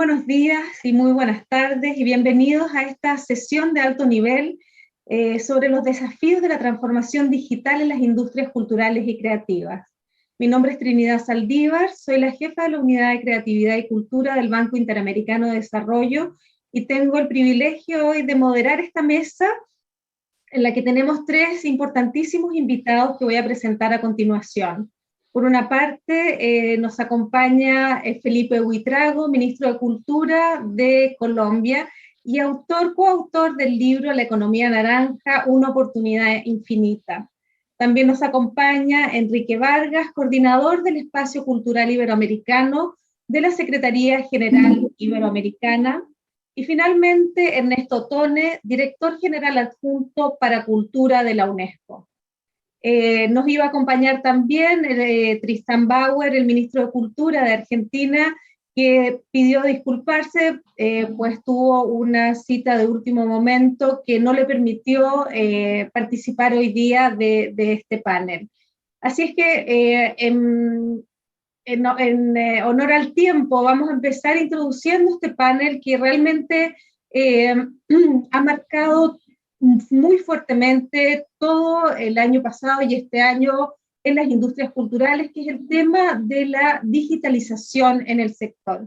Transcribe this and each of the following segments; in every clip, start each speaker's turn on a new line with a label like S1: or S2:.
S1: buenos días y muy buenas tardes y bienvenidos a esta sesión de alto nivel sobre los desafíos de la transformación digital en las industrias culturales y creativas. Mi nombre es Trinidad Saldívar, soy la jefa de la Unidad de Creatividad y Cultura del Banco Interamericano de Desarrollo y tengo el privilegio hoy de moderar esta mesa en la que tenemos tres importantísimos invitados que voy a presentar a continuación. Por una parte, nos acompaña Felipe Buitrago, ministro de Cultura de Colombia y coautor del libro La economía naranja, una oportunidad infinita. También nos acompaña Enrique Vargas, coordinador del Espacio Cultural Iberoamericano de la Secretaría General Iberoamericana. Y finalmente, Ernesto Tone, director general adjunto para Cultura de la UNESCO. Nos iba a acompañar también Tristan Bauer, el ministro de Cultura de Argentina, que pidió disculparse, pues tuvo una cita de último momento que no le permitió participar hoy día de este panel. Así es que en honor al tiempo, vamos a empezar introduciendo este panel que realmente ha marcado muy fuertemente todo el año pasado y este año en las industrias culturales, que es el tema de la digitalización en el sector.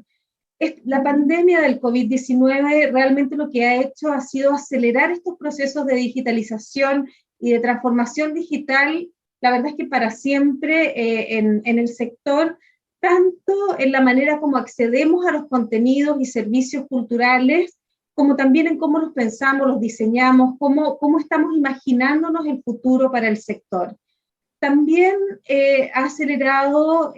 S1: La pandemia del COVID-19 realmente lo que ha hecho ha sido acelerar estos procesos de digitalización y de transformación digital, la verdad es que para siempre en el sector, tanto en la manera como accedemos a los contenidos y servicios culturales, como también en cómo los pensamos, los diseñamos, cómo estamos imaginándonos el futuro para el sector. También ha acelerado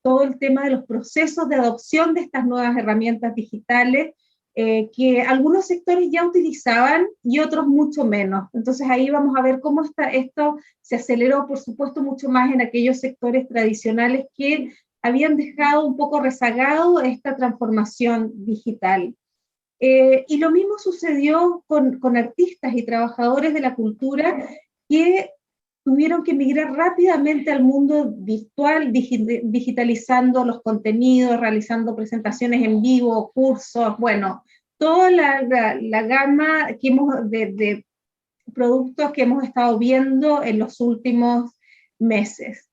S1: todo el tema de los procesos de adopción de estas nuevas herramientas digitales que algunos sectores ya utilizaban y otros mucho menos. Entonces ahí vamos a ver cómo esto se aceleró, por supuesto, mucho más en aquellos sectores tradicionales que habían dejado un poco rezagado esta transformación digital. Y lo mismo sucedió con artistas y trabajadores de la cultura que tuvieron que migrar rápidamente al mundo virtual, digitalizando los contenidos, realizando presentaciones en vivo, cursos, bueno, toda la gama que de productos que hemos estado viendo en los últimos meses.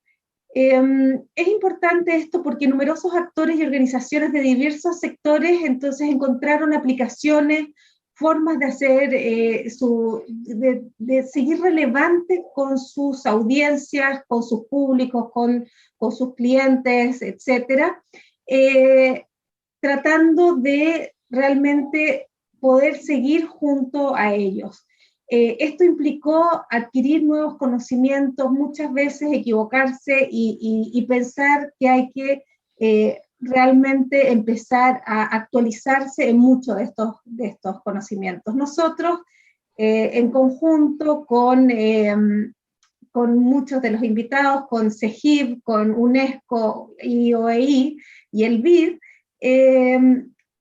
S1: Es importante esto porque numerosos actores y organizaciones de diversos sectores entonces encontraron aplicaciones, formas de hacer, de seguir relevantes con sus audiencias, con sus públicos, con sus clientes, etcétera, tratando de realmente poder seguir junto a ellos. Esto implicó adquirir nuevos conocimientos, muchas veces equivocarse y pensar que hay que realmente empezar a actualizarse en muchos de estos conocimientos. Nosotros, en conjunto con muchos de los invitados, con CEGIB, con UNESCO, IOEI y el BID,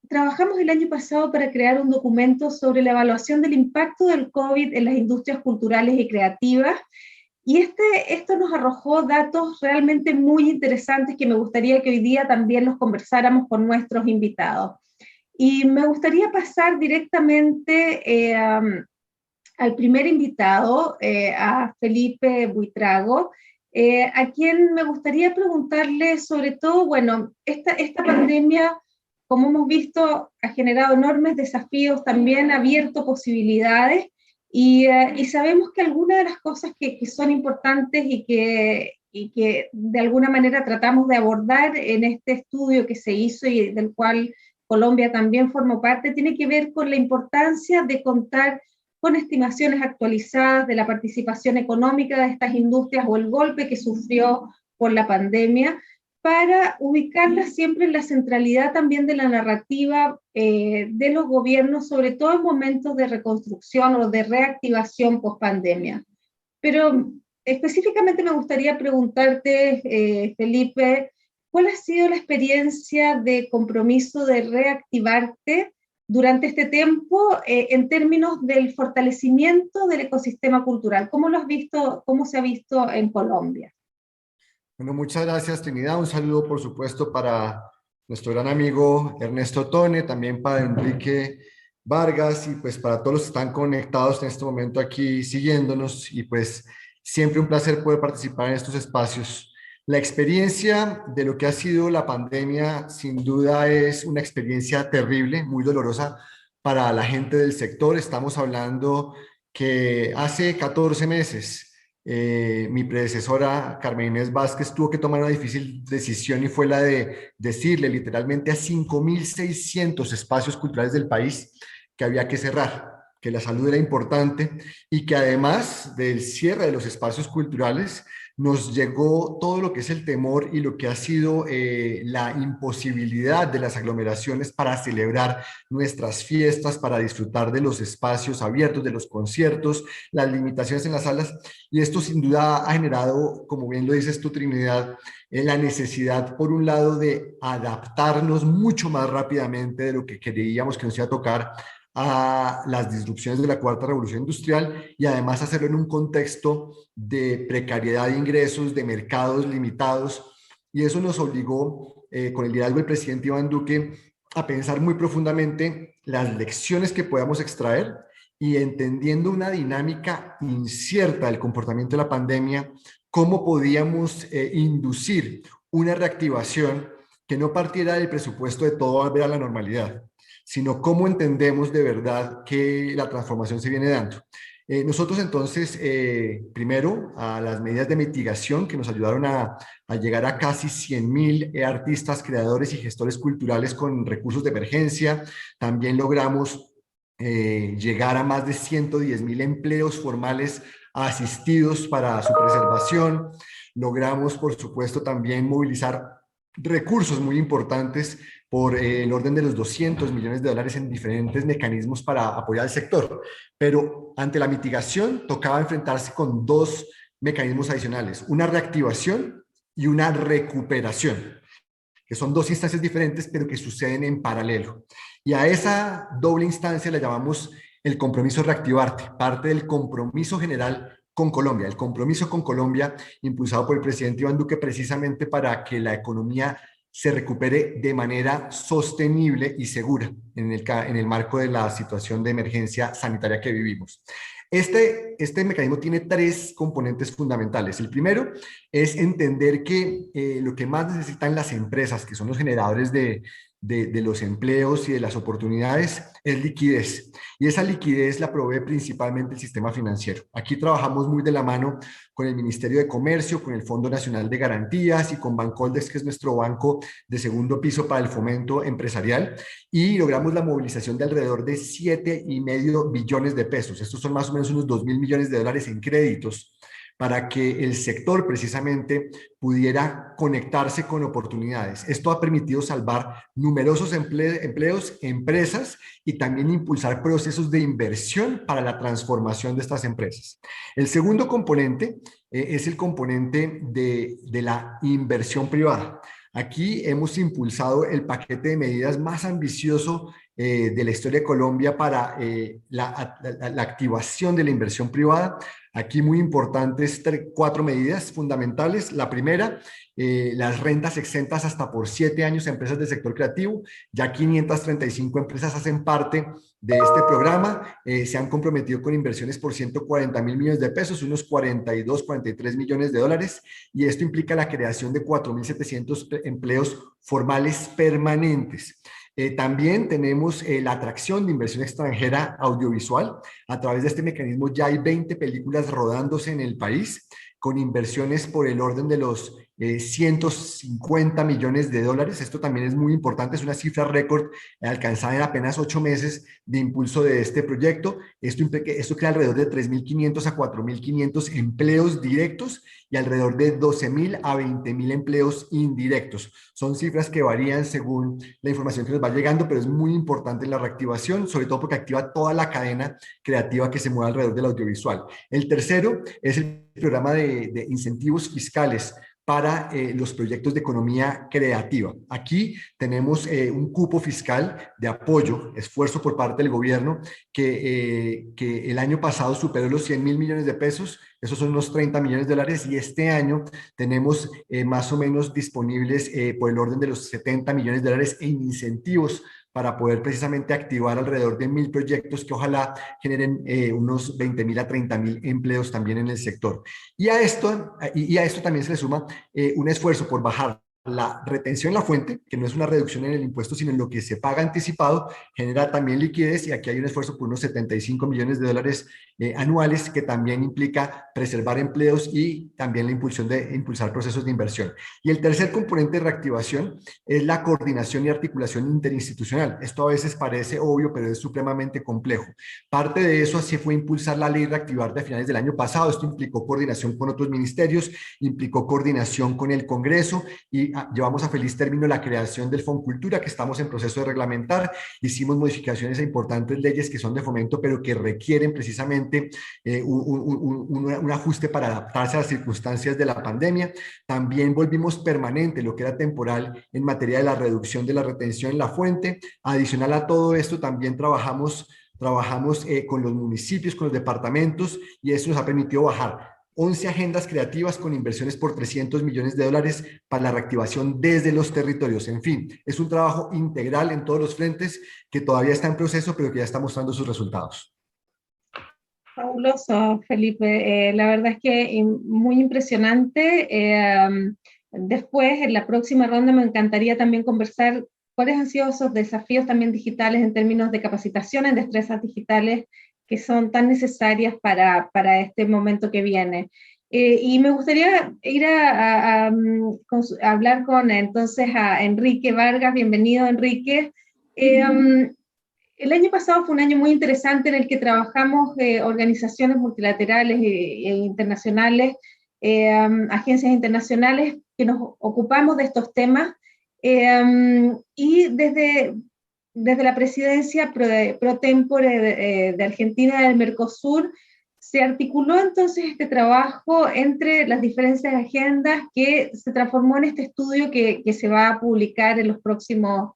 S1: trabajamos el año pasado para crear un documento sobre la evaluación del impacto del COVID en las industrias culturales y creativas, y esto nos arrojó datos realmente muy interesantes que me gustaría que hoy día también los conversáramos con nuestros invitados. Y me gustaría pasar directamente al primer invitado, a Felipe Buitrago, a quien me gustaría preguntarle sobre todo, bueno, esta pandemia, como hemos visto, ha generado enormes desafíos, también ha abierto posibilidades, y sabemos que algunas de las cosas que son importantes y que de alguna manera tratamos de abordar en este estudio que se hizo y del cual Colombia también formó parte, tiene que ver con la importancia de contar con estimaciones actualizadas de la participación económica de estas industrias o el golpe que sufrió por la pandemia, para ubicarlas siempre en la centralidad también de la narrativa de los gobiernos, sobre todo en momentos de reconstrucción o de reactivación post-pandemia. Pero específicamente me gustaría preguntarte, Felipe, ¿cuál ha sido la experiencia de compromiso de reactivarte durante este tiempo en términos del fortalecimiento del ecosistema cultural? ¿Cómo lo has visto, cómo se ha visto en Colombia?
S2: Bueno, muchas gracias, Trinidad. Un saludo, por supuesto, para nuestro gran amigo Ernesto Tone, también para Enrique Vargas y pues para todos los que están conectados en este momento aquí siguiéndonos y pues siempre un placer poder participar en estos espacios. La experiencia de lo que ha sido la pandemia sin duda es una experiencia terrible, muy dolorosa para la gente del sector. Estamos hablando que hace 14 meses mi predecesora Carmen Inés Vázquez tuvo que tomar una difícil decisión y fue la de decirle literalmente a 5.600 espacios culturales del país que había que cerrar, que la salud era importante y que además del cierre de los espacios culturales nos llegó todo lo que es el temor y lo que ha sido la imposibilidad de las aglomeraciones para celebrar nuestras fiestas, para disfrutar de los espacios abiertos, de los conciertos, las limitaciones en las salas. Y esto sin duda ha generado, como bien lo dices tú, Trinidad, la necesidad, por un lado, de adaptarnos mucho más rápidamente de lo que creíamos que nos iba a tocar a las disrupciones de la cuarta revolución industrial y además hacerlo en un contexto de precariedad de ingresos, de mercados limitados. Y eso nos obligó, con el liderazgo del presidente Iván Duque, a pensar muy profundamente las lecciones que podamos extraer y entendiendo una dinámica incierta del comportamiento de la pandemia, cómo podíamos inducir una reactivación que no partiera del presupuesto de todo volver a la normalidad, sino cómo entendemos de verdad que la transformación se viene dando. Nosotros entonces, primero, a las medidas de mitigación que nos ayudaron a llegar a casi 100.000 artistas, creadores y gestores culturales con recursos de emergencia. También logramos llegar a más de 110.000 empleos formales asistidos para su preservación. Logramos, por supuesto, también movilizar recursos muy importantes por el orden de los 200 millones de dólares en diferentes mecanismos para apoyar al sector. Pero ante la mitigación tocaba enfrentarse con dos mecanismos adicionales, una reactivación y una recuperación, que son dos instancias diferentes, pero que suceden en paralelo. Y a esa doble instancia la llamamos el compromiso Reactivarte, parte del compromiso general con Colombia, el compromiso con Colombia impulsado por el presidente Iván Duque precisamente para que la economía se recupere de manera sostenible y segura en el marco de la situación de emergencia sanitaria que vivimos. Este mecanismo tiene tres componentes fundamentales. El primero es entender que lo que más necesitan las empresas, que son los generadores de los empleos y de las oportunidades, es liquidez. Y esa liquidez la provee principalmente el sistema financiero. Aquí trabajamos muy de la mano con el Ministerio de Comercio, con el Fondo Nacional de Garantías y con Bancoldex, que es nuestro banco de segundo piso para el fomento empresarial, y logramos la movilización de alrededor de 7,5 billones de pesos. Estos son más o menos unos 2.000 millones de dólares en créditos para que el sector precisamente pudiera conectarse con oportunidades. Esto ha permitido salvar numerosos empleos, empresas y también impulsar procesos de inversión para la transformación de estas empresas. El segundo componente es el componente de la inversión privada. Aquí hemos impulsado el paquete de medidas más ambicioso de la historia de Colombia para la activación de la inversión privada. Aquí muy importantes cuatro medidas fundamentales. La primera, las rentas exentas hasta por 7 años a empresas del sector creativo. Ya 535 empresas hacen parte de este programa. Se han comprometido con inversiones por 140.000 millones de pesos, unos 42, 43 millones de dólares. Y esto implica la creación de 4.700 empleos formales permanentes. También tenemos la atracción de inversión extranjera audiovisual. A través de este mecanismo ya hay 20 películas rodándose en el país con inversiones por el orden de los 150 millones de dólares. Esto también es muy importante, es una cifra récord alcanzada en apenas 8 meses de impulso de este proyecto. Esto crea alrededor de 3.500 a 4.500 empleos directos y alrededor de 12.000 a 20.000 empleos indirectos. Son cifras que varían según la información que nos va llegando, pero es muy importante la reactivación, sobre todo porque activa toda la cadena creativa que se mueve alrededor del audiovisual. El tercero es el programa de incentivos fiscales para los proyectos de economía creativa. Aquí tenemos un cupo fiscal de apoyo, esfuerzo por parte del gobierno, que el año pasado superó los 100.000 millones de pesos, esos son unos 30 millones de dólares, y este año tenemos más o menos disponibles por el orden de los 70 millones de dólares en incentivos para poder precisamente activar alrededor de 1.000 proyectos que ojalá generen unos 20.000 a 30.000 empleos también en el sector. Y a esto también se le suma un esfuerzo por bajar la retención en la fuente, que no es una reducción en el impuesto, sino en lo que se paga anticipado, genera también liquidez, y aquí hay un esfuerzo por unos 75 millones de dólares anuales, que también implica preservar empleos y también la impulsión de impulsar procesos de inversión. Y el tercer componente de reactivación es la coordinación y articulación interinstitucional. Esto a veces parece obvio, pero es supremamente complejo. Parte de eso así fue impulsar la ley Reactivar de finales del año pasado. Esto implicó coordinación con otros ministerios, implicó coordinación con el Congreso, y llevamos a feliz término la creación del Foncultura, que estamos en proceso de reglamentar. Hicimos modificaciones a importantes leyes que son de fomento, pero que requieren precisamente un ajuste para adaptarse a las circunstancias de la pandemia. También volvimos permanente lo que era temporal en materia de la reducción de la retención en la fuente. Adicional a todo esto, también trabajamos con los municipios, con los departamentos, y eso nos ha permitido bajar 11 agendas creativas con inversiones por 300 millones de dólares para la reactivación desde los territorios. En fin, es un trabajo integral en todos los frentes que todavía está en proceso, pero que ya está mostrando sus resultados.
S1: Fabuloso, Felipe. La verdad es que muy impresionante. Después, en la próxima ronda, me encantaría también conversar cuáles han sido esos desafíos también digitales en términos de capacitación en destrezas digitales que son tan necesarias para este momento que viene. Y me gustaría ir a hablar con entonces a Enrique Vargas. Bienvenido, Enrique. El año pasado fue un año muy interesante en el que trabajamos organizaciones multilaterales e internacionales, agencias internacionales que nos ocupamos de estos temas, y desde la presidencia pro tempore de Argentina del Mercosur se articuló entonces este trabajo entre las diferentes agendas que se transformó en este estudio que se va a publicar en los próximos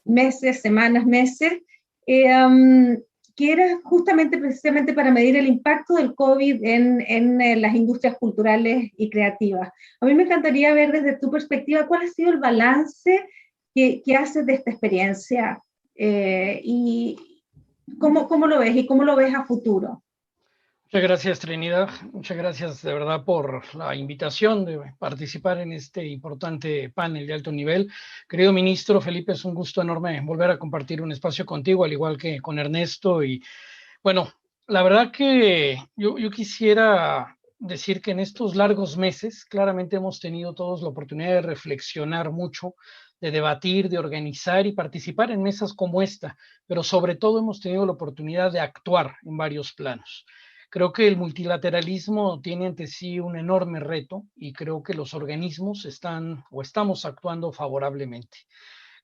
S1: meses, semanas, meses, que era justamente precisamente para medir el impacto del COVID en las industrias culturales y creativas. A mí me encantaría ver desde tu perspectiva cuál ha sido el balance que haces de esta experiencia, y cómo lo ves y cómo lo ves a futuro.
S3: Muchas gracias, Trinidad. Muchas gracias de verdad por la invitación de participar en este importante panel de alto nivel. Querido ministro Felipe, es un gusto enorme volver a compartir un espacio contigo, al igual que con Ernesto. Y bueno, la verdad que yo quisiera decir que en estos largos meses claramente hemos tenido todos la oportunidad de reflexionar mucho, de debatir, de organizar y participar en mesas como esta, pero sobre todo hemos tenido la oportunidad de actuar en varios planos. Creo que el multilateralismo tiene ante sí un enorme reto y creo que los organismos están o estamos actuando favorablemente.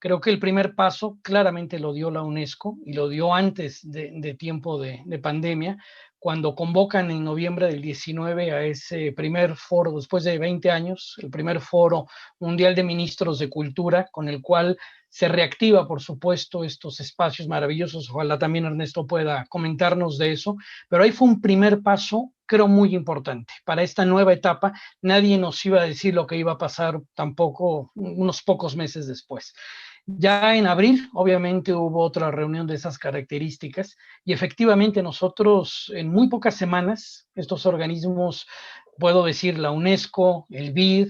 S3: Creo que el primer paso claramente lo dio la UNESCO y lo dio antes de tiempo de pandemia, cuando convocan en noviembre del 19 a ese primer foro, después de 20 años, el primer foro mundial de ministros de cultura, con el cual se reactiva, por supuesto, estos espacios maravillosos. Ojalá también Ernesto pueda comentarnos de eso, pero ahí fue un primer paso, creo, muy importante. Para esta nueva etapa, nadie nos iba a decir lo que iba a pasar tampoco unos pocos meses después. Ya en abril, obviamente, hubo otra reunión de esas características y efectivamente nosotros en muy pocas semanas, estos organismos, puedo decir la UNESCO, el BID,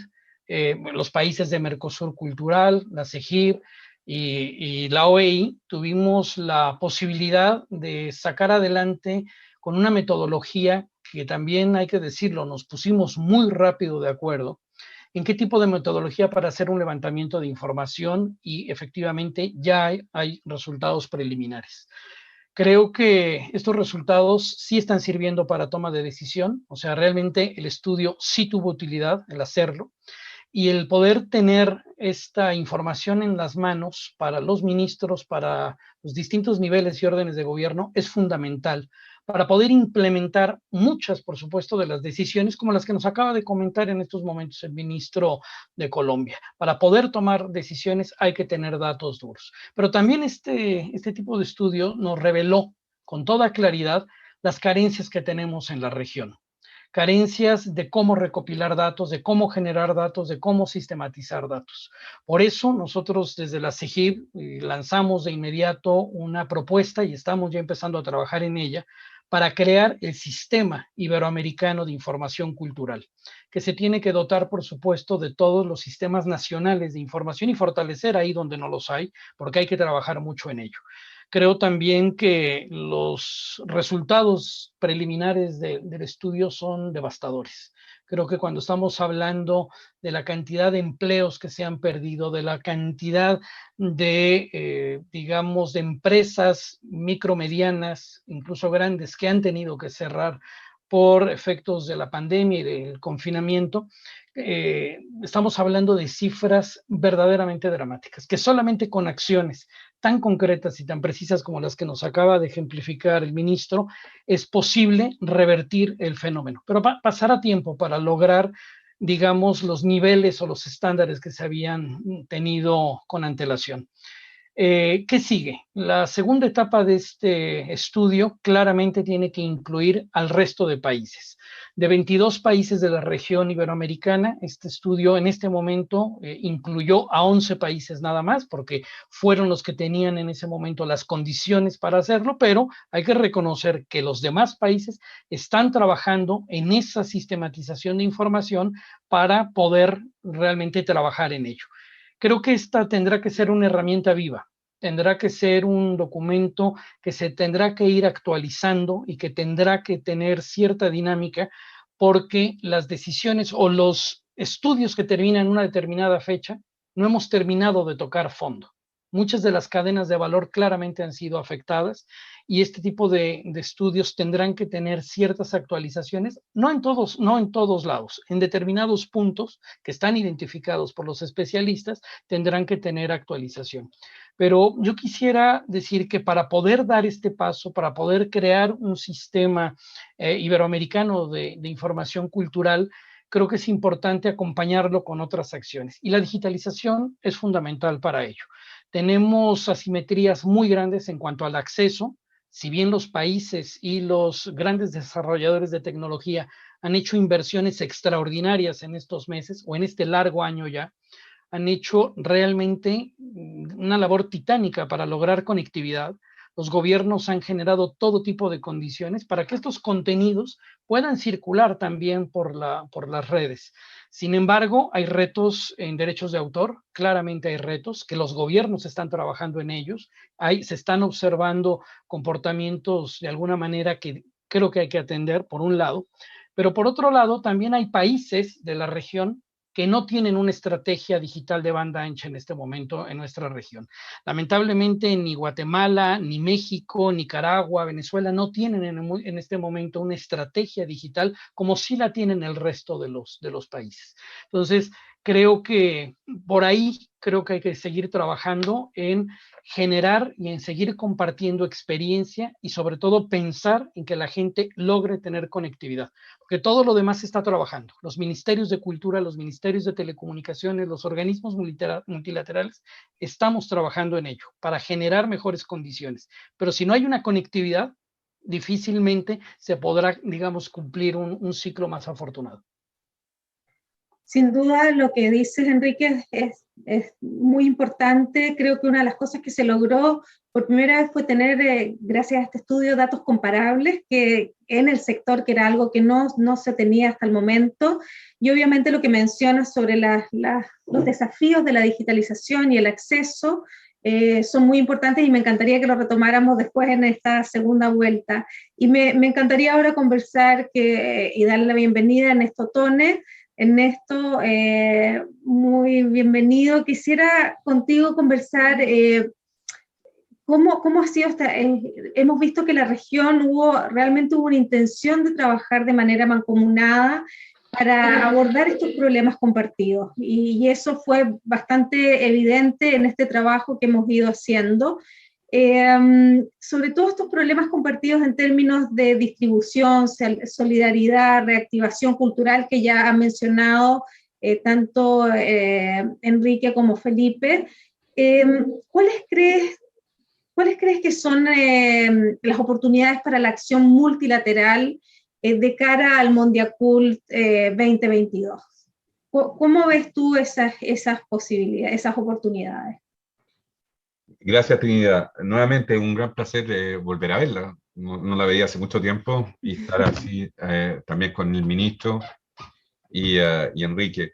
S3: los países de Mercosur Cultural, la CEGIB y la OEI, tuvimos la posibilidad de sacar adelante con una metodología que también hay que decirlo, nos pusimos muy rápido de acuerdo en qué tipo de metodología para hacer un levantamiento de información y efectivamente ya hay resultados preliminares. Creo que estos resultados sí están sirviendo para toma de decisión, o sea, realmente el estudio sí tuvo utilidad el hacerlo, y el poder tener esta información en las manos para los ministros, para los distintos niveles y órdenes de gobierno es fundamental, para poder implementar muchas, por supuesto, de las decisiones como las que nos acaba de comentar en estos momentos el ministro de Colombia. Para poder tomar decisiones hay que tener datos duros. Pero también este tipo de estudio nos reveló con toda claridad las carencias que tenemos en la región. Carencias de cómo recopilar datos, de cómo generar datos, de cómo sistematizar datos. Por eso nosotros desde la CEGIP lanzamos de inmediato una propuesta y estamos ya empezando a trabajar en ella para crear el Sistema Iberoamericano de Información Cultural, que se tiene que dotar, por supuesto, de todos los sistemas nacionales de información y fortalecer ahí donde no los hay, porque hay que trabajar mucho en ello. Creo también que los resultados preliminares del estudio son devastadores. Creo que cuando estamos hablando de la cantidad de empleos que se han perdido, de la cantidad de, digamos, de empresas micromedianas, incluso grandes, que han tenido que cerrar por efectos de la pandemia y del confinamiento, estamos hablando de cifras verdaderamente dramáticas, que solamente con acciones tan concretas y tan precisas como las que nos acaba de ejemplificar el ministro, es posible revertir el fenómeno. Pero pasará tiempo para lograr, digamos, los niveles o los estándares que se habían tenido con antelación. ¿Qué sigue? La segunda etapa de este estudio claramente tiene que incluir al resto de países. De 22 países de la región iberoamericana, este estudio en este momento incluyó a 11 países nada más, porque fueron los que tenían en ese momento las condiciones para hacerlo, pero hay que reconocer que los demás países están trabajando en esa sistematización de información para poder realmente trabajar en ello. Creo que esta tendrá que ser una herramienta viva, tendrá que ser un documento que se tendrá que ir actualizando y que tendrá que tener cierta dinámica, porque las decisiones o los estudios que terminan en una determinada fecha no hemos terminado de tocar fondo. Muchas de las cadenas de valor claramente han sido afectadas y este tipo de estudios tendrán que tener ciertas actualizaciones, no en todos lados, en determinados puntos que están identificados por los especialistas tendrán que tener actualización. Pero yo quisiera decir que para poder dar este paso, para poder crear un sistema iberoamericano de información cultural, creo que es importante acompañarlo con otras acciones. Y la digitalización es fundamental para ello. Tenemos asimetrías muy grandes en cuanto al acceso. Si bien los países y los grandes desarrolladores de tecnología han hecho inversiones extraordinarias en estos meses o en este largo año ya, han hecho realmente una labor titánica para lograr conectividad. Los gobiernos han generado todo tipo de condiciones para que estos contenidos puedan circular también por las redes. Sin embargo, hay retos en derechos de autor, claramente hay retos que los gobiernos están trabajando en ellos, se están observando comportamientos de alguna manera que creo que hay que atender, por un lado, pero por otro lado también hay países de la región que no tienen una estrategia digital de banda ancha en este momento en nuestra región. Lamentablemente ni Guatemala, ni México, Nicaragua, Venezuela no tienen en este momento una estrategia digital como sí la tienen el resto de los países. Entonces, creo que por ahí hay que seguir trabajando en generar y en seguir compartiendo experiencia y sobre todo pensar en que la gente logre tener conectividad, porque todo lo demás está trabajando. Los ministerios de cultura, los ministerios de telecomunicaciones, los organismos multilaterales, estamos trabajando en ello para generar mejores condiciones. Pero si no hay una conectividad, difícilmente se podrá, digamos, cumplir un ciclo más afortunado.
S1: Sin duda lo que dices, Enrique, es muy importante. Creo que una de las cosas que se logró por primera vez fue tener, gracias a este estudio, datos comparables que en el sector, que era algo que no se tenía hasta el momento. Y obviamente lo que mencionas sobre los desafíos de la digitalización y el acceso son muy importantes y me encantaría que lo retomáramos después en esta segunda vuelta. Y me encantaría ahora conversar y darle la bienvenida a Ernesto Tone. Ernesto, muy bienvenido. Quisiera contigo conversar cómo ha sido hemos visto que la región realmente hubo una intención de trabajar de manera mancomunada para abordar estos problemas compartidos y eso fue bastante evidente en este trabajo que hemos ido haciendo. sobre todo estos problemas compartidos en términos de distribución, solidaridad, reactivación cultural que ya han mencionado tanto Enrique como Felipe. ¿Cuáles crees que son las oportunidades para la acción multilateral de cara al Mondiacult 2022? ¿Cómo ves tú esas posibilidades, esas oportunidades?
S4: Gracias, Trinidad. Nuevamente, un gran placer volver a verla. No la veía hace mucho tiempo y estar así también con el ministro y Enrique.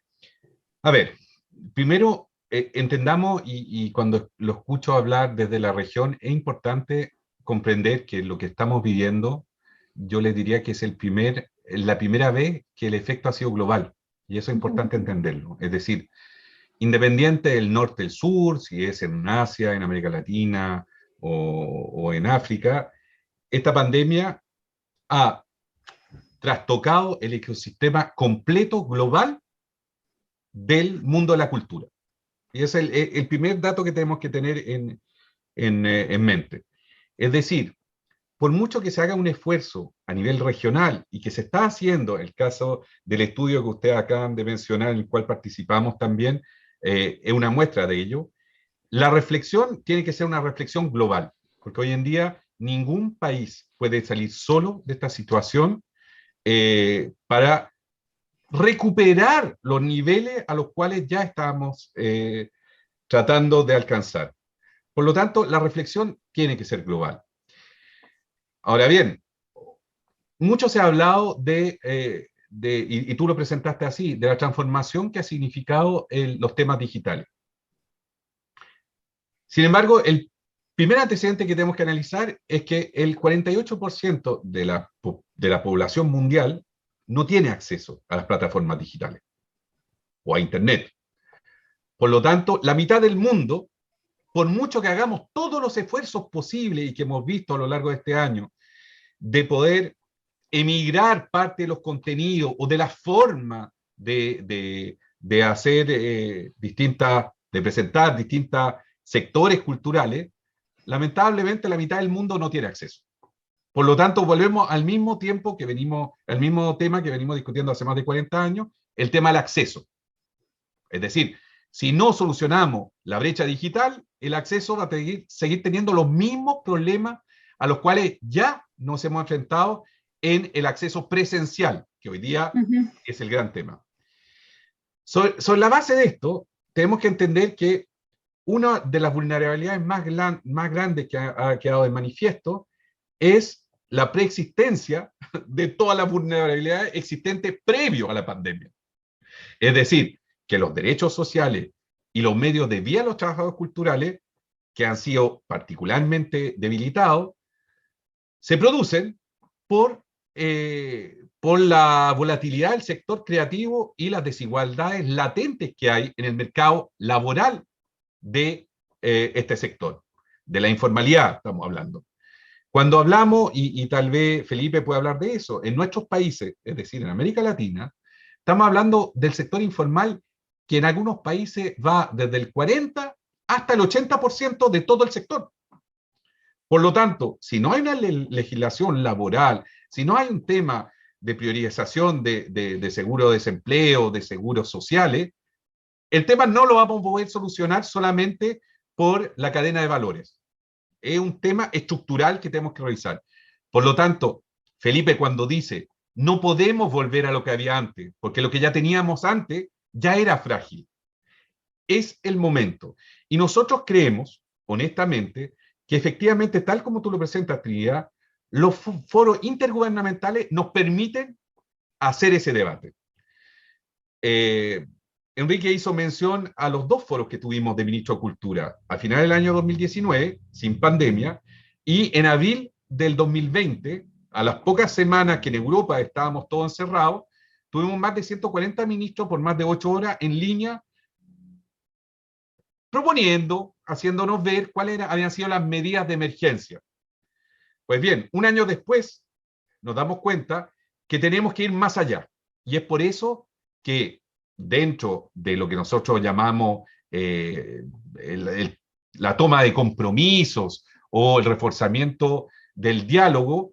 S4: A ver, primero entendamos, y cuando lo escucho hablar desde la región, es importante comprender que lo que estamos viviendo, yo les diría que es la primera vez que el efecto ha sido global, y eso es importante entenderlo. Es decir, independiente del norte, del sur, si es en Asia, en América Latina o en África, esta pandemia ha trastocado el ecosistema completo global del mundo de la cultura. Y es el primer dato que tenemos que tener en mente. Es decir, por mucho que se haga un esfuerzo a nivel regional y que se está haciendo, el caso del estudio que ustedes acaban de mencionar, en el cual participamos también, es una muestra de ello, la reflexión tiene que ser una reflexión global, porque hoy en día ningún país puede salir solo de esta situación para recuperar los niveles a los cuales ya estábamos tratando de alcanzar. Por lo tanto, la reflexión tiene que ser global. Ahora bien, mucho se ha hablado y tú lo presentaste así, de la transformación que ha significado los temas digitales. Sin embargo, el primer antecedente que tenemos que analizar es que el 48% de la población mundial no tiene acceso a las plataformas digitales o a Internet. Por lo tanto, la mitad del mundo, por mucho que hagamos todos los esfuerzos posibles y que hemos visto a lo largo de este año, de poder emigrar parte de los contenidos o de la forma de hacer de presentar distintos sectores culturales, lamentablemente la mitad del mundo no tiene acceso. Por lo tanto, volvemos al mismo tema que venimos discutiendo hace más de 40 años, el tema del acceso. Es decir, si no solucionamos la brecha digital, el acceso va a seguir teniendo los mismos problemas a los cuales ya nos hemos enfrentado en el acceso presencial, que hoy día es el gran tema. Sobre la base de esto, tenemos que entender que una de las vulnerabilidades más grandes que ha quedado de manifiesto es la preexistencia de todas las vulnerabilidades existentes previo a la pandemia. Es decir, que los derechos sociales y los medios de vida de los trabajadores culturales, que han sido particularmente debilitados, se producen por la volatilidad del sector creativo y las desigualdades latentes que hay en el mercado laboral de este sector, de la informalidad estamos hablando. Cuando hablamos, y tal vez Felipe puede hablar de eso, en nuestros países, es decir, en América Latina, estamos hablando del sector informal que en algunos países va desde el 40 hasta el 80% de todo el sector. Por lo tanto, si no hay una legislación laboral, si no hay un tema de priorización de seguro de desempleo, de seguros sociales, el tema no lo vamos a poder solucionar solamente por la cadena de valores. Es un tema estructural que tenemos que revisar. Por lo tanto, Felipe cuando dice, no podemos volver a lo que había antes, porque lo que ya teníamos antes ya era frágil. Es el momento. Y nosotros creemos, honestamente, que efectivamente, tal como tú lo presentas, Trinidad, los foros intergubernamentales nos permiten hacer ese debate. Enrique hizo mención a los dos foros que tuvimos de Ministro de Cultura, al final del año 2019, sin pandemia, y en abril del 2020, a las pocas semanas que en Europa estábamos todos encerrados, tuvimos más de 140 ministros por más de 8 horas en línea, proponiendo, haciéndonos ver cuáles habían sido las medidas de emergencia. Pues bien, un año después nos damos cuenta que tenemos que ir más allá. Y es por eso que dentro de lo que nosotros llamamos la toma de compromisos o el reforzamiento del diálogo.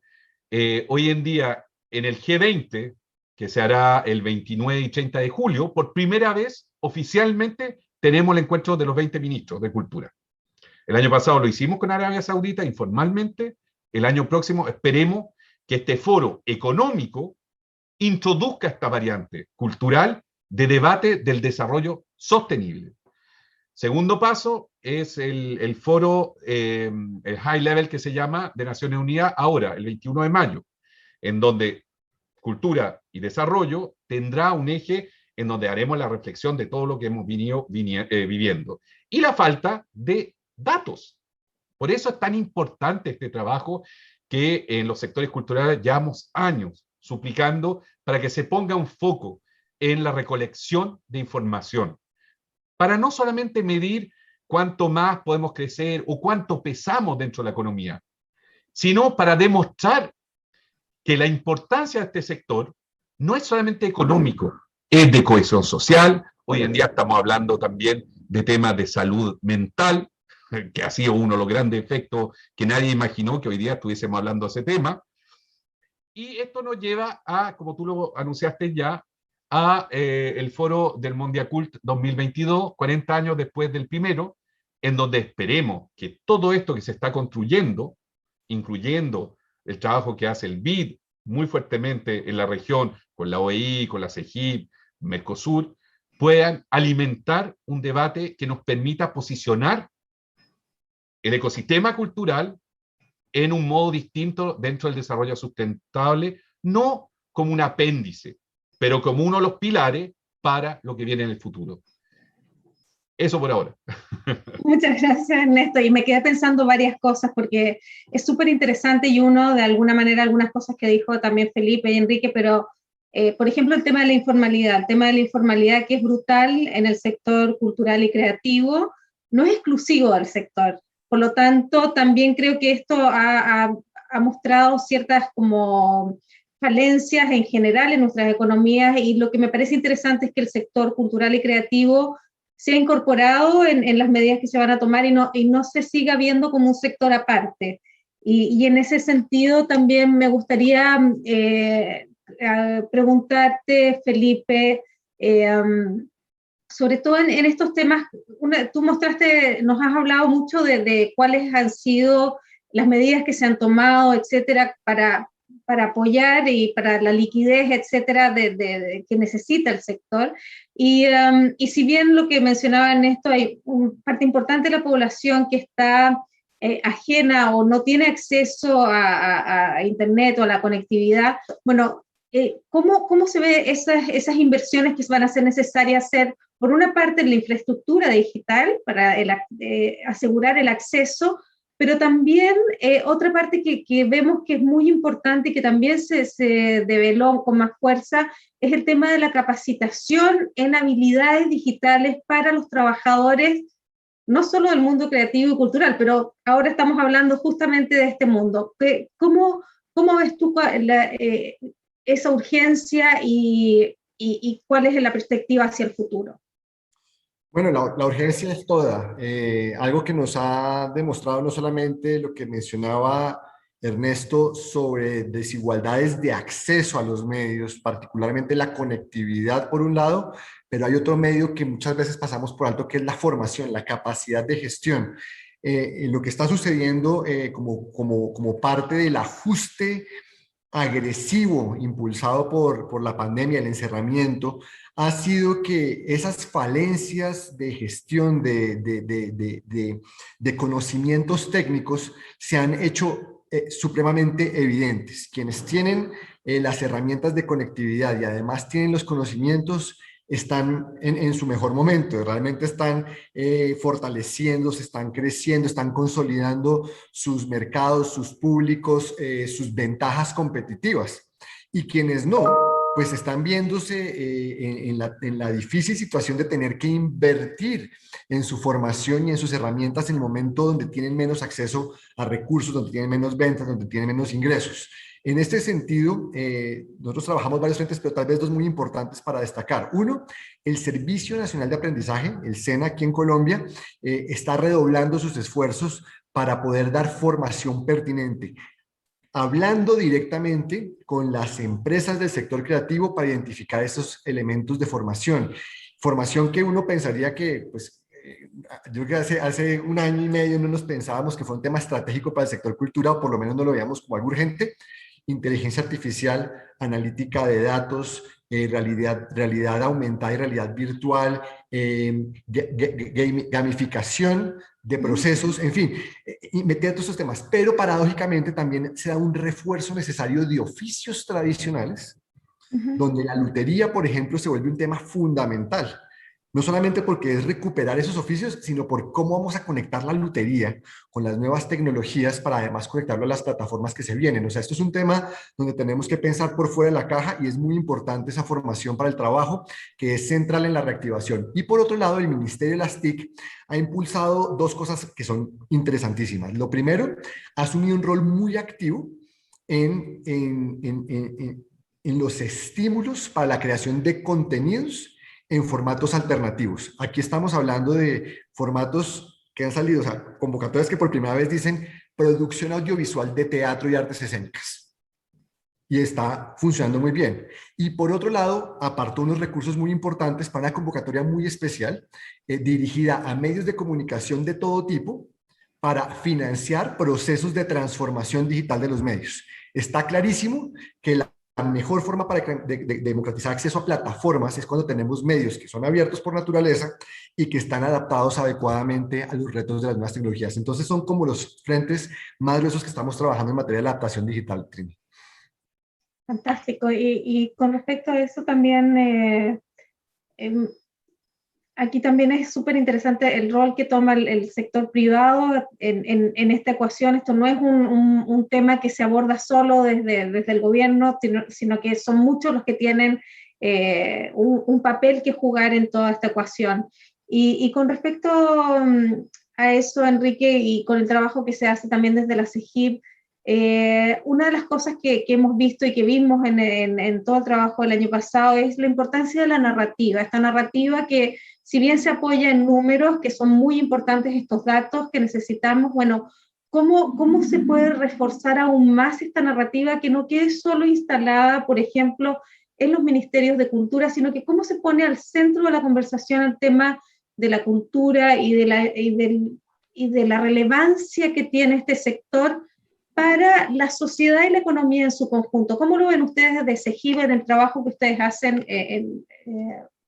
S4: Hoy en día, en el G20, que se hará el 29 y 30 de julio, por primera vez oficialmente tenemos el encuentro de los 20 ministros de Cultura. El año pasado lo hicimos con Arabia Saudita informalmente. El año próximo esperemos que este foro económico introduzca esta variante cultural de debate del desarrollo sostenible. Segundo paso es el foro, el High Level que se llama de Naciones Unidas ahora, el 21 de mayo, en donde cultura y desarrollo tendrá un eje en donde haremos la reflexión de todo lo que hemos venido viviendo. Y la falta de datos. Por eso es tan importante este trabajo que en los sectores culturales llevamos años suplicando para que se ponga un foco en la recolección de información, para no solamente medir cuánto más podemos crecer o cuánto pesamos dentro de la economía, sino para demostrar que la importancia de este sector no es solamente económico, es de cohesión social. Hoy en día estamos hablando también de temas de salud mental, que ha sido uno de los grandes efectos que nadie imaginó que hoy día estuviésemos hablando de ese tema. Y esto nos lleva a, como tú lo anunciaste ya, a el foro del Mondiacult 2022, 40 años después del primero, en donde esperemos que todo esto que se está construyendo, incluyendo el trabajo que hace el BID muy fuertemente en la región, con la OEI, con la CEGIP, Mercosur, puedan alimentar un debate que nos permita posicionar el ecosistema cultural en un modo distinto dentro del desarrollo sustentable, no como un apéndice, pero como uno de los pilares para lo que viene en el futuro. Eso por ahora.
S1: Muchas gracias, Ernesto. Y me quedé pensando varias cosas porque es súper interesante y uno, de alguna manera, algunas cosas que dijo también Felipe y Enrique, pero, por ejemplo, el tema de la informalidad. El tema de la informalidad que es brutal en el sector cultural y creativo, no es exclusivo del sector. Por lo tanto, también creo que esto ha mostrado ciertas como falencias en general en nuestras economías, y lo que me parece interesante es que el sector cultural y creativo se ha incorporado en las medidas que se van a tomar y no se siga viendo como un sector aparte. Y en ese sentido también me gustaría preguntarte, Felipe, sobre todo en estos temas, tú nos has hablado mucho de cuáles han sido las medidas que se han tomado, etcétera, para apoyar y para la liquidez, etcétera, que necesita el sector. Y si bien lo que mencionaba en esto, hay una parte importante de la población que está ajena o no tiene acceso a Internet o a la conectividad, bueno, ¿cómo se ve esas inversiones que van a ser necesarias hacer, por una parte, en la infraestructura digital para asegurar el acceso, pero también otra parte que vemos que es muy importante y que también se develó con más fuerza, es el tema de la capacitación en habilidades digitales para los trabajadores, no solo del mundo creativo y cultural, pero ahora estamos hablando justamente de este mundo. ¿Cómo ves tú esa urgencia y cuál es la perspectiva hacia el futuro?
S2: Bueno, la urgencia es toda. Algo que nos ha demostrado no solamente lo que mencionaba Ernesto sobre desigualdades de acceso a los medios, particularmente la conectividad por un lado, pero hay otro medio que muchas veces pasamos por alto, que es la formación, la capacidad de gestión. Lo que está sucediendo como parte del ajuste agresivo impulsado por la pandemia, el encerramiento, ha sido que esas falencias de gestión de conocimientos técnicos se han hecho supremamente evidentes. Quienes tienen las herramientas de conectividad y además tienen los conocimientos están en su mejor momento, realmente están fortaleciéndose, están creciendo, están consolidando sus mercados, sus públicos, sus ventajas competitivas. Y quienes no, pues están viéndose en la difícil situación de tener que invertir en su formación y en sus herramientas en el momento donde tienen menos acceso a recursos, donde tienen menos ventas, donde tienen menos ingresos. En este sentido, nosotros trabajamos varios frentes, pero tal vez dos muy importantes para destacar. Uno, el Servicio Nacional de Aprendizaje, el SENA aquí en Colombia, está redoblando sus esfuerzos para poder dar formación pertinente, hablando directamente con las empresas del sector creativo para identificar esos elementos de formación. Formación que uno pensaría que, pues, yo creo que hace un año y medio no nos pensábamos que fue un tema estratégico para el sector cultura, o por lo menos no lo veíamos como algo urgente. Inteligencia artificial, analítica de datos, realidad aumentada y realidad virtual, gamificación de procesos, en fin, y meter todos estos temas. Pero paradójicamente también se da un refuerzo necesario de oficios tradicionales, donde la lutería, por ejemplo, se vuelve un tema fundamental. No solamente porque es recuperar esos oficios, sino por cómo vamos a conectar la lutería con las nuevas tecnologías para además conectarlo a las plataformas que se vienen. O sea, esto es un tema donde tenemos que pensar por fuera de la caja y es muy importante esa formación para el trabajo, que es central en la reactivación. Y por otro lado, el Ministerio de las TIC ha impulsado dos cosas que son interesantísimas. Lo primero, ha asumido un rol muy activo en los estímulos para la creación de contenidos en formatos alternativos. Aquí estamos hablando de formatos que han salido, o sea, convocatorias que por primera vez dicen producción audiovisual de teatro y artes escénicas. Y está funcionando muy bien. Y por otro lado, apartó unos recursos muy importantes para una convocatoria muy especial dirigida a medios de comunicación de todo tipo para financiar procesos de transformación digital de los medios. Está clarísimo que la mejor forma para democratizar acceso a plataformas es cuando tenemos medios que son abiertos por naturaleza y que están adaptados adecuadamente a los retos de las nuevas tecnologías. Entonces son como los frentes más gruesos que estamos trabajando en materia de adaptación digital, Trini.
S1: Fantástico. Y con respecto a eso también, aquí también es súper interesante el rol que toma el sector privado en esta ecuación. Esto no es un tema que se aborda solo desde el gobierno, sino que son muchos los que tienen un papel que jugar en toda esta ecuación. Y con respecto a eso, Enrique, y con el trabajo que se hace también desde la CEGIP, una de las cosas que hemos visto y que vimos en todo el trabajo del año pasado es la importancia de la narrativa, esta narrativa que si bien se apoya en números, que son muy importantes estos datos que necesitamos, bueno, ¿cómo se puede reforzar aún más esta narrativa que no quede solo instalada, por ejemplo, en los ministerios de cultura, sino que cómo se pone al centro de la conversación el tema de la cultura y de la relevancia que tiene este sector para la sociedad y la economía en su conjunto? ¿Cómo lo ven ustedes desde CEGIP en el trabajo que ustedes hacen en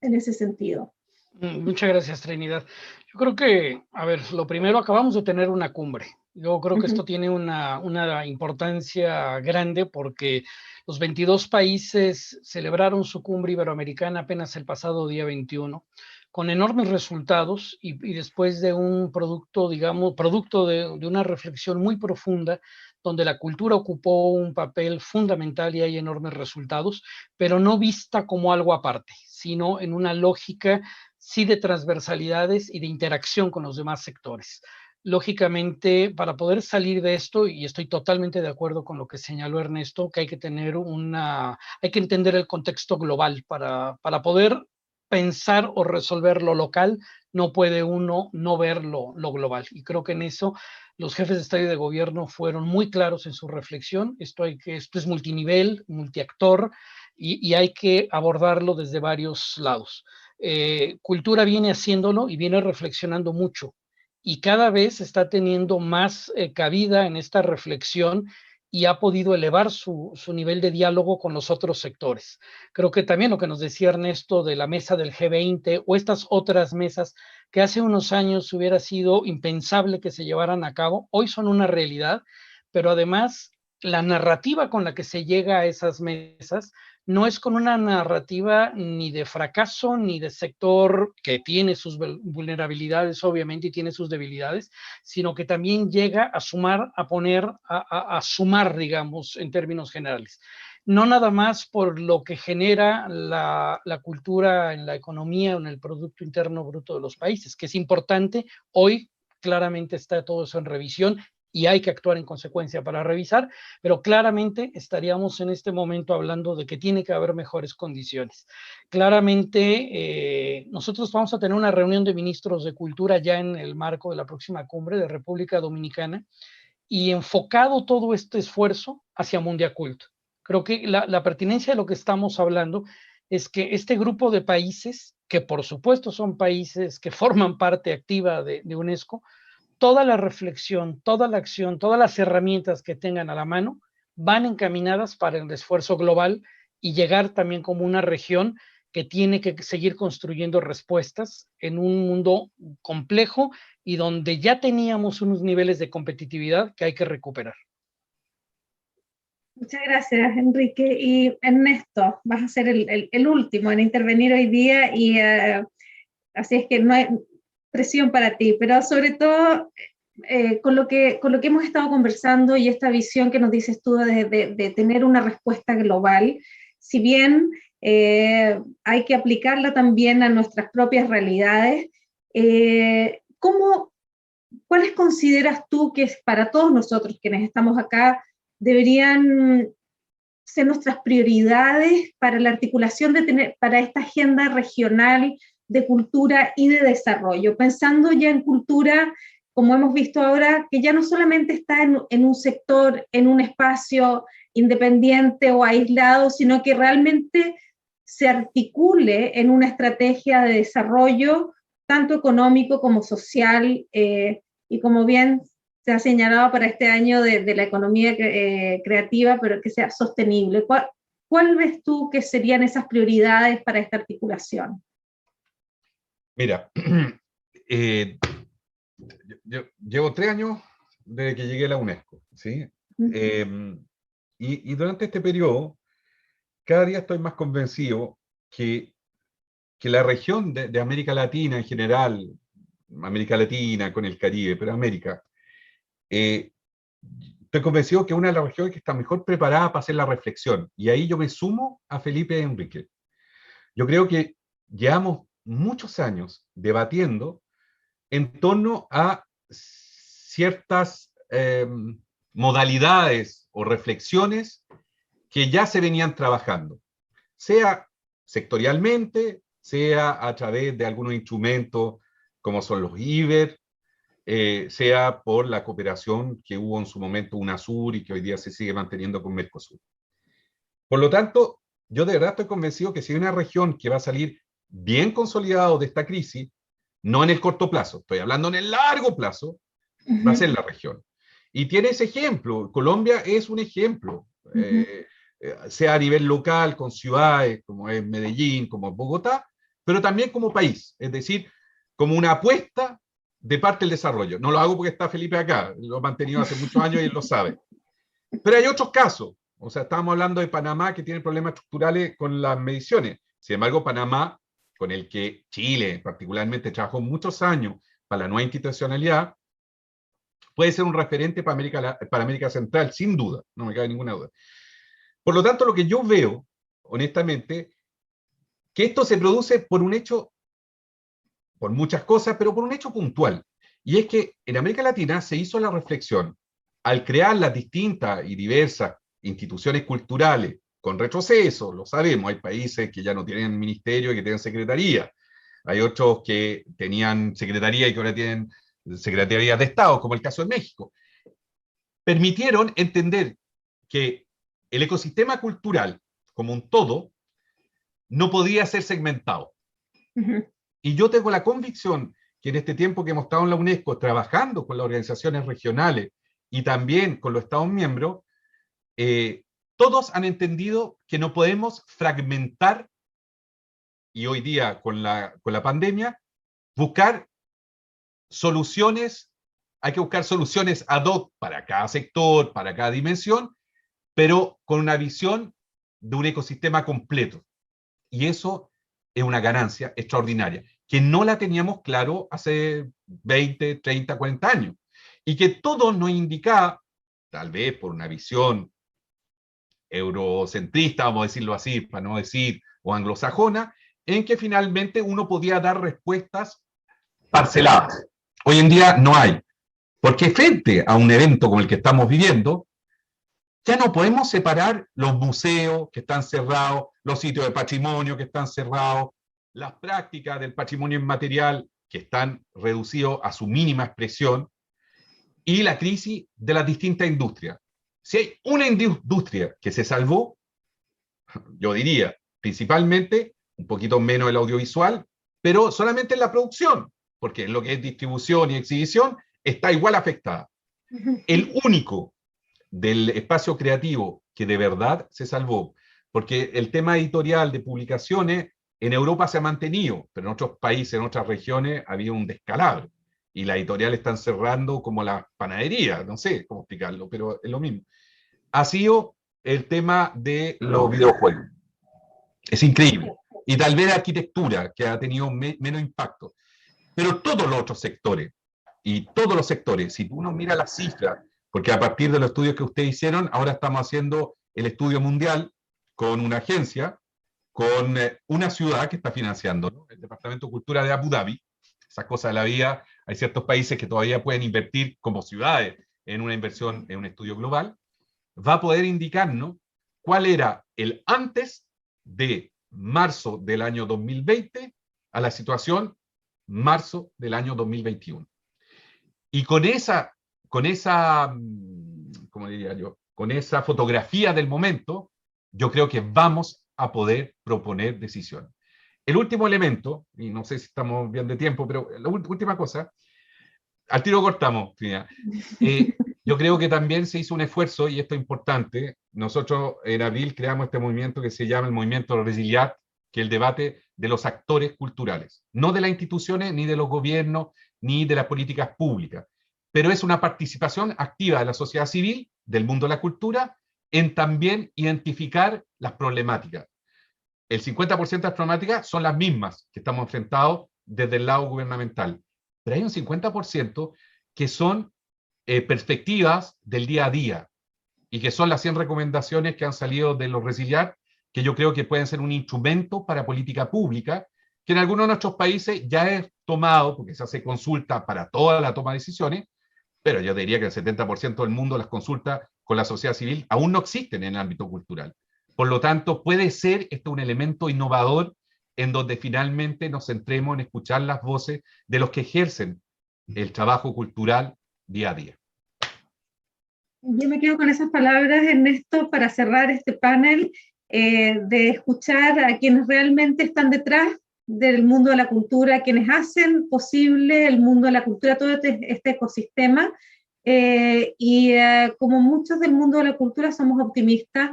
S1: ese sentido?
S3: Muchas gracias, Trinidad. Yo creo que, a ver, lo primero, acabamos de tener una cumbre. Yo creo que esto tiene una importancia grande porque los 22 países celebraron su cumbre iberoamericana apenas el pasado día 21, con enormes resultados y después de un producto, digamos, producto de una reflexión muy profunda, donde la cultura ocupó un papel fundamental y hay enormes resultados, pero no vista como algo aparte, sino en una lógica sí de transversalidades y de interacción con los demás sectores. Lógicamente, para poder salir de esto, y estoy totalmente de acuerdo con lo que señaló Ernesto, que hay que tener hay que entender el contexto global para poder pensar o resolver lo local, no puede uno no ver lo global. Y creo que en eso los jefes de Estado y de Gobierno fueron muy claros en su reflexión. Esto es multinivel, multiactor, y hay que abordarlo desde varios lados. Cultura viene haciéndolo y viene reflexionando mucho y cada vez está teniendo más cabida en esta reflexión y ha podido elevar su nivel de diálogo con los otros sectores. Creo que también lo que nos decía Ernesto de la mesa del G20 o estas otras mesas que hace unos años hubiera sido impensable que se llevaran a cabo, hoy son una realidad, pero además la narrativa con la que se llega a esas mesas no es con una narrativa ni de fracaso, ni de sector que tiene sus vulnerabilidades, obviamente, y tiene sus debilidades, sino que también llega a sumar, a sumar, digamos, en términos generales. No nada más por lo que genera la cultura en la economía o en el Producto Interno Bruto de los países, que es importante. Hoy claramente está todo eso en revisión y hay que actuar en consecuencia para revisar, pero claramente estaríamos en este momento hablando de que tiene que haber mejores condiciones. Claramente nosotros vamos a tener una reunión de ministros de Cultura ya en el marco de la próxima cumbre de República Dominicana, y enfocado todo este esfuerzo hacia Mundiacult. Creo que la pertinencia de lo que estamos hablando es que este grupo de países, que por supuesto son países que forman parte activa de UNESCO, toda la reflexión, toda la acción, todas las herramientas que tengan a la mano van encaminadas para el esfuerzo global y llegar también como una región que tiene que seguir construyendo respuestas en un mundo complejo y donde ya teníamos unos niveles de competitividad que hay que recuperar.
S1: Muchas gracias, Enrique. Y Ernesto, vas a ser el último en intervenir hoy día, y así es que no hay presión para ti, pero sobre todo con lo que hemos estado conversando y esta visión que nos dices tú de tener una respuesta global, si bien hay que aplicarla también a nuestras propias realidades, ¿cuáles consideras tú que para todos nosotros quienes estamos acá deberían ser nuestras prioridades para la articulación para esta agenda regional de cultura y de desarrollo? Pensando ya en cultura, como hemos visto ahora, que ya no solamente está en un sector, en un espacio independiente o aislado, sino que realmente se articule en una estrategia de desarrollo, tanto económico como social, y como bien se ha señalado para este año de la economía creativa, pero que sea sostenible. ¿Cuál ves tú que serían esas prioridades para esta articulación?
S4: Mira, yo llevo 3 años desde que llegué a la UNESCO, ¿sí? Y durante este periodo, cada día estoy más convencido que la región de América Latina en general, América Latina con el Caribe, pero América, estoy convencido que es una de las regiones que está mejor preparada para hacer la reflexión. Y ahí yo me sumo a Felipe y Enrique. Yo creo que llevamos muchos años debatiendo en torno a ciertas modalidades o reflexiones que ya se venían trabajando, sea sectorialmente, sea a través de algunos instrumentos como son los IBER, sea por la cooperación que hubo en su momento UNASUR y que hoy día se sigue manteniendo con Mercosur. Por lo tanto, yo de verdad estoy convencido que si hay una región que va a salir bien consolidado de esta crisis, no en el corto plazo, estoy hablando en el largo plazo, va a ser la región. Y tiene ese ejemplo, Colombia es un ejemplo, sea a nivel local, con ciudades como es Medellín, como Bogotá, pero también como país, es decir, como una apuesta de parte del desarrollo. No lo hago porque está Felipe acá, lo he mantenido hace muchos años y él lo sabe. Pero hay otros casos, o sea, estábamos hablando de Panamá que tiene problemas estructurales con las mediciones. Sin embargo, Panamá, con el que Chile particularmente trabajó muchos años para la nueva institucionalidad, puede ser un referente para América Central, sin duda, no me cabe ninguna duda. Por lo tanto, lo que yo veo, honestamente, que esto se produce por un hecho, por muchas cosas, pero por un hecho puntual. Y es que en América Latina se hizo la reflexión, al crear las distintas y diversas instituciones culturales, con retroceso, lo sabemos, hay países que ya no tienen ministerio y que tienen secretaría, hay otros que tenían secretaría y que ahora tienen secretarías de Estado, como el caso de México, permitieron entender que el ecosistema cultural, como un todo, no podía ser segmentado. Y yo tengo la convicción que en este tiempo que hemos estado en la UNESCO trabajando con las organizaciones regionales y también con los Estados miembros, todos han entendido que no podemos fragmentar, y hoy día con la pandemia, buscar soluciones, hay que buscar soluciones ad hoc para cada sector, para cada dimensión, pero con una visión de un ecosistema completo. Y eso es una ganancia extraordinaria, que no la teníamos claro hace 20, 30, 40 años. Y que todo nos indicaba, tal vez por una visión eurocentrista, vamos a decirlo así, para no decir, o anglosajona, en que finalmente uno podía dar respuestas parceladas. Hoy en día no hay. Porque frente a un evento como el que estamos viviendo, ya no podemos separar los museos que están cerrados, los sitios de patrimonio que están cerrados, las prácticas del patrimonio inmaterial que están reducidos a su mínima expresión, y la crisis de las distintas industrias. Si hay una industria que se salvó, yo diría, principalmente, un poquito menos el audiovisual, pero solamente en la producción, porque en lo que es distribución y exhibición está igual afectada. El único del espacio creativo que de verdad se salvó, porque el tema editorial de publicaciones en Europa se ha mantenido, pero en otros países, en otras regiones, había un descalabro. Y las editoriales están cerrando como la panadería, no sé cómo explicarlo, pero es lo mismo. Ha sido el tema de los videojuegos. Es increíble. Y tal vez la arquitectura, que ha tenido menos impacto. Pero todos los otros sectores, y todos los sectores, si uno mira las cifras, porque a partir de los estudios que ustedes hicieron, ahora estamos haciendo el estudio mundial con una agencia, con una ciudad que está financiando, ¿no? El Departamento de Cultura de Abu Dhabi. Esas cosas de la vida, hay ciertos países que todavía pueden invertir como ciudades en una inversión, en un estudio global, va a poder indicarnos cuál era el antes de marzo del año 2020 a la situación marzo del año 2021. Y con esa, ¿cómo diría yo? Con esa fotografía del momento, yo creo que vamos a poder proponer decisiones. El último elemento, y no sé si estamos bien de tiempo, pero la última cosa, al tiro cortamos, yo creo que también se hizo un esfuerzo, y esto es importante. Nosotros en abril creamos este movimiento que se llama el movimiento Resiliat, que es el debate de los actores culturales, no de las instituciones, ni de los gobiernos, ni de las políticas públicas, pero es una participación activa de la sociedad civil, del mundo de la cultura, en también identificar las problemáticas. El 50% de las problemáticas son las mismas que estamos enfrentados desde el lado gubernamental, pero hay un 50% que son perspectivas del día a día, y que son las 100 recomendaciones que han salido de los Resiliat, que yo creo que pueden ser un instrumento para política pública, que en algunos de nuestros países ya es tomado, porque se hace consulta para toda la toma de decisiones, pero yo diría que el 70% del mundo las consultas con la sociedad civil aún no existen en el ámbito cultural. Por lo tanto, puede ser esto un elemento innovador en donde finalmente nos centremos en escuchar las voces de los que ejercen el trabajo cultural día a día.
S1: Yo me quedo con esas palabras, Ernesto, para cerrar este panel, de escuchar a quienes realmente están detrás del mundo de la cultura, quienes hacen posible el mundo de la cultura, todo este ecosistema, como muchos del mundo de la cultura somos optimistas,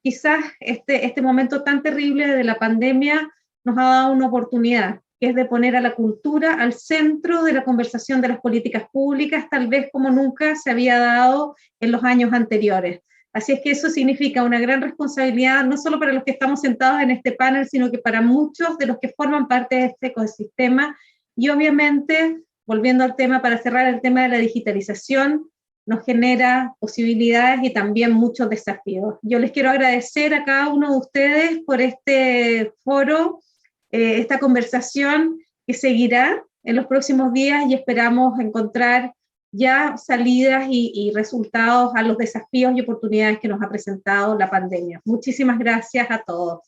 S1: quizás este momento tan terrible de la pandemia nos ha dado una oportunidad, que es de poner a la cultura al centro de la conversación de las políticas públicas, tal vez como nunca se había dado en los años anteriores. Así es que eso significa una gran responsabilidad, no solo para los que estamos sentados en este panel, sino que para muchos de los que forman parte de este ecosistema. Y obviamente, volviendo al tema, para cerrar el tema de la digitalización, nos genera posibilidades y también muchos desafíos. Yo les quiero agradecer a cada uno de ustedes por este foro, esta conversación que seguirá en los próximos días, y esperamos encontrar ya salidas y resultados a los desafíos y oportunidades que nos ha presentado la pandemia. Muchísimas gracias a todos.